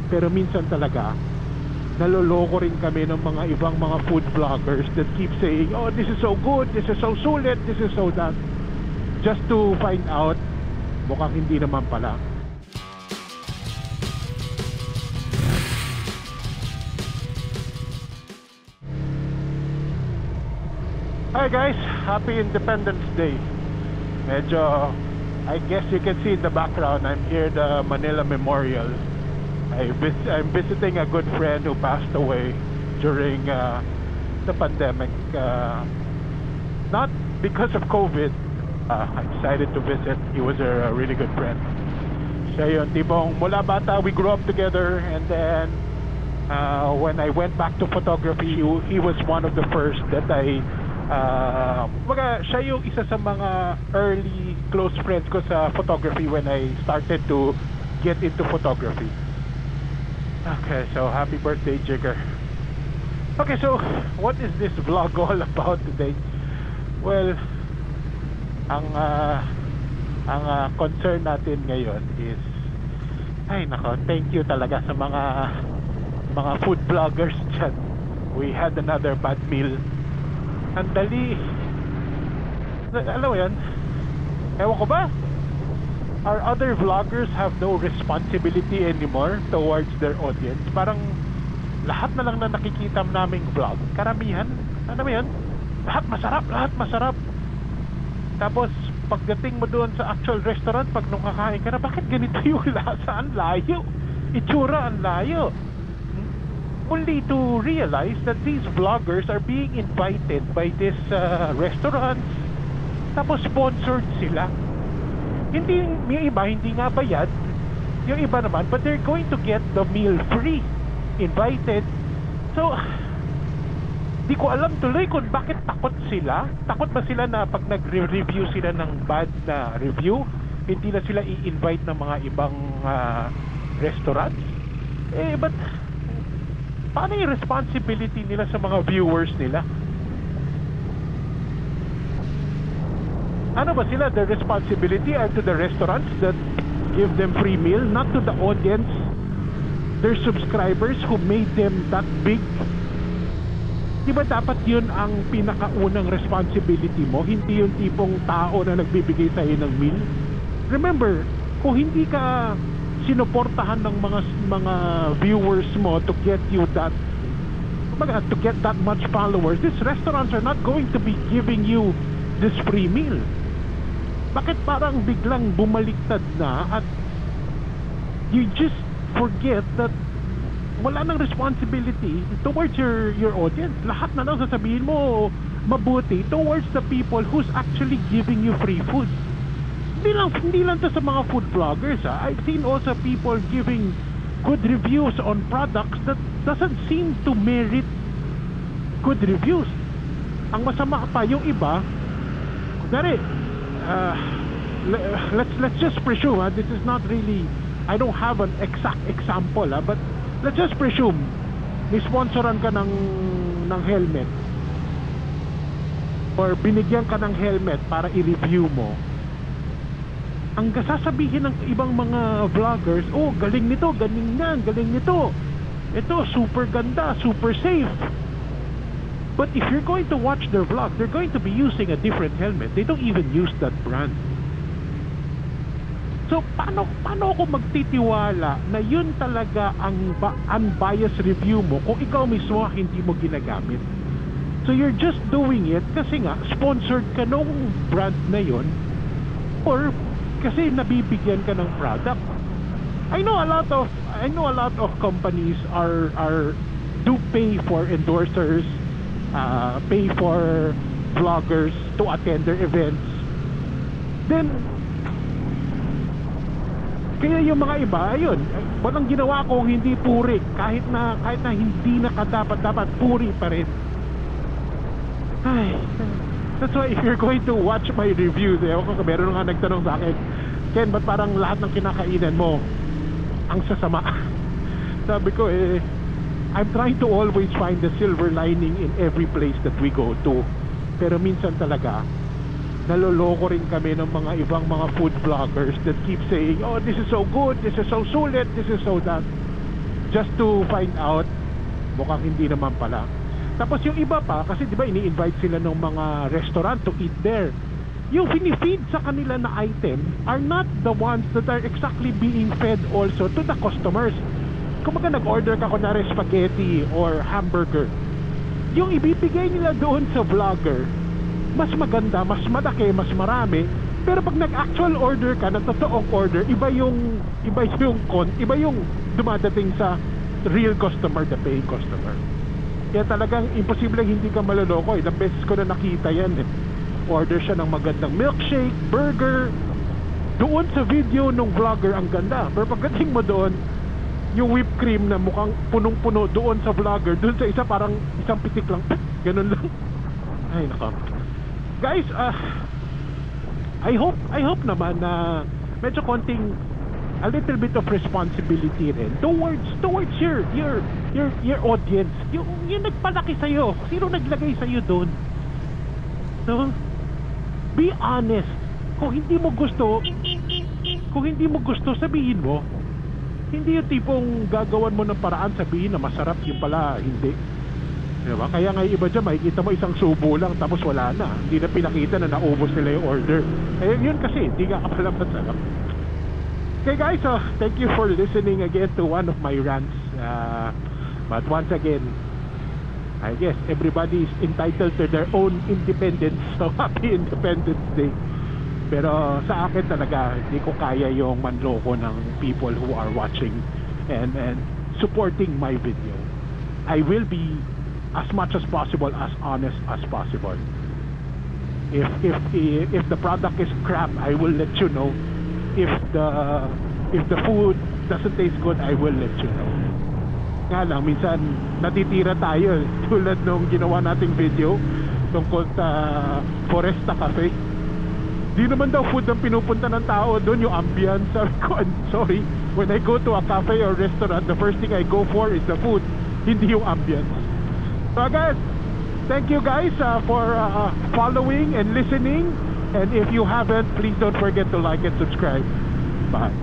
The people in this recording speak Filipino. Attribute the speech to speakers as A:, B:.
A: Pero minsan talaga naloloko rin kami ng mga ibang mga food vloggers that keep saying, oh, this is so good, this is so sulit, this is so that, just to find out mukhang hindi naman pala. Hi guys, happy Independence Day. Medyo, I guess you can see in the background, I'm here at the Manila Memorial. I'm visiting a good friend who passed away during the pandemic. Not because of COVID. I decided to visit. He was a really good friend. Siya yun, tipong mula bata we grew up together, and then when I went back to photography, he was one of the first that siya yung isa sa mga early close friends ko sa photography when I started to get into photography. Okay, so happy birthday, Jigger. Okay, so what is this vlog all about today? Well, ang concern natin ngayon is, ay nako, thank you talaga sa mga food vloggers dyan. We had another bad meal. Ang dali. Alam mo yan, ewan ko ba, our other vloggers have no responsibility anymore towards their audience. Parang lahat na lang na nakikita naming vlog, karamihan, ano mo yan, lahat masarap. Tapos pagdating mo doon sa actual restaurant, pag nung kakain ka na, bakit ganito yung lasa? Ang layo, itsura ang layo. Only to realize that these vloggers are being invited by this restaurants, tapos sponsored sila. Hindi, yung iba hindi nga bayad, yung iba naman, but they're going to get the meal free, invited. So di ko alam tuloy kung bakit takot sila. Takot ba sila na pag nagre-review sila ng bad na review, hindi na sila i-invite ng mga ibang restaurants? But paano yung responsibility nila sa mga viewers nila? Ano ba sila? The responsibility are to the restaurants that give them free meal, not to the audience, their subscribers who made them that big. Diba dapat yun ang pinakaunang responsibility mo, hindi yung tipong tao na nagbibigay sa'yo ng meal? Remember, kung hindi ka sinuportahan ng mga viewers mo to get you that, to get that much followers, these restaurants are not going to be giving you this free meal. Bakit parang biglang bumaliktad na at you just forget that wala nang responsibility towards your audience? Lahat na lang sasabihin mo mabuti towards the people who's actually giving you free food. Hindi lang to sa mga food vloggers. I've seen also people giving good reviews on products that doesn't seem to merit good reviews. Ang masama pa yung iba, kunwari, let's just presume, this is not really, I don't have an exact example, but let's just presume may sponsoran ka ng helmet or binigyan ka ng helmet para i-review mo. Ang sasabihin ng ibang mga vloggers, oh, galing nito, galing nito, ito, super ganda, super safe. But if you're going to watch their vlog, they're going to be using a different helmet. They don't even use that brand. So, paano ako magtitiwala na yun talaga ang unbiased review mo kung ikaw mismo hindi mo ginagamit? So, you're just doing it kasi nga, sponsored ka nung brand na yun, or kasi nabibigyan ka ng product. I know a lot of companies do pay for endorsers, pay for vloggers to attend their events. Then kaya yung mga iba, ayun, walang ginawa kung hindi puri, kahit na hindi na dapat puri pa rin. Ay, that's why if you're going to watch my reviews, meron nga nagtanong sa akin, Ken, ba't parang lahat ng kinakainan mo ang sasama? Sabi ko, I'm trying to always find the silver lining in every place that we go to. Pero minsan talaga, naloloko rin kami ng mga ibang mga food vloggers that keep saying, oh, this is so good, this is so sulit, this is so that, just to find out. Mukhang hindi naman pala. Tapos yung iba pa, kasi di ba ini-invite sila ng mga restaurant to eat there. Yung finifeed sa kanila na item are not the ones that are exactly being fed also to the customers. Kung nag-order ka kunwari spaghetti or hamburger, yung ibibigay nila doon sa vlogger, mas maganda, mas malaki, mas marami. Pero pag nag-actual order ka, na totoong order, iba yung dumadating sa real customer, the paying customer. Kaya talagang imposible hindi ka maloloko. Ilang beses ko na nakita yan eh. Order siya ng magandang milkshake, burger. Doon sa video nung vlogger ang ganda. Pero pagdating mo doon, yung whipped cream na mukhang punong-puno doon sa vlogger, doon sa isa parang isang pitik lang. Ganun lang. Ay nako. Guys, I hope naman na medyo konting a little bit of responsibility rin towards your audience. Yung nagpalaki sa iyo, sino naglagay sa iyo doon? No? Be honest. Kung hindi mo gusto, sabihin mo. Hindi yung tipong gagawan mo ng paraan, sabihin na masarap, yung pala hindi. Diba? Kaya nga iba dyan, makikita mo isang subo lang tapos wala na. Hindi na pinakita na naubos nila yung order. Eh yun kasi, hindi nga pala masarap. Okay guys, thank you for listening again to one of my rants. But once again, I guess everybody is entitled to their own independence. So happy Independence Day. Pero sa akin talaga, hindi ko kaya yung manloko ng people who are watching and supporting my video. I will be as much as possible as honest as possible. If the product is crap, I will let you know. If the food doesn't taste good, I will let you know. Nga lang, minsan natitira tayo tulad nung ginawa nating video tungkol sa Foresta Cafe. Di naman daw food ang pinupunta ng tao doon, yung ambience. Sabi ko, I'm sorry, when I go to a cafe or restaurant, the first thing I go for is the food, hindi yung ambience. So guys, thank you guys for following and listening. And if you haven't, please don't forget to like and subscribe. Bye.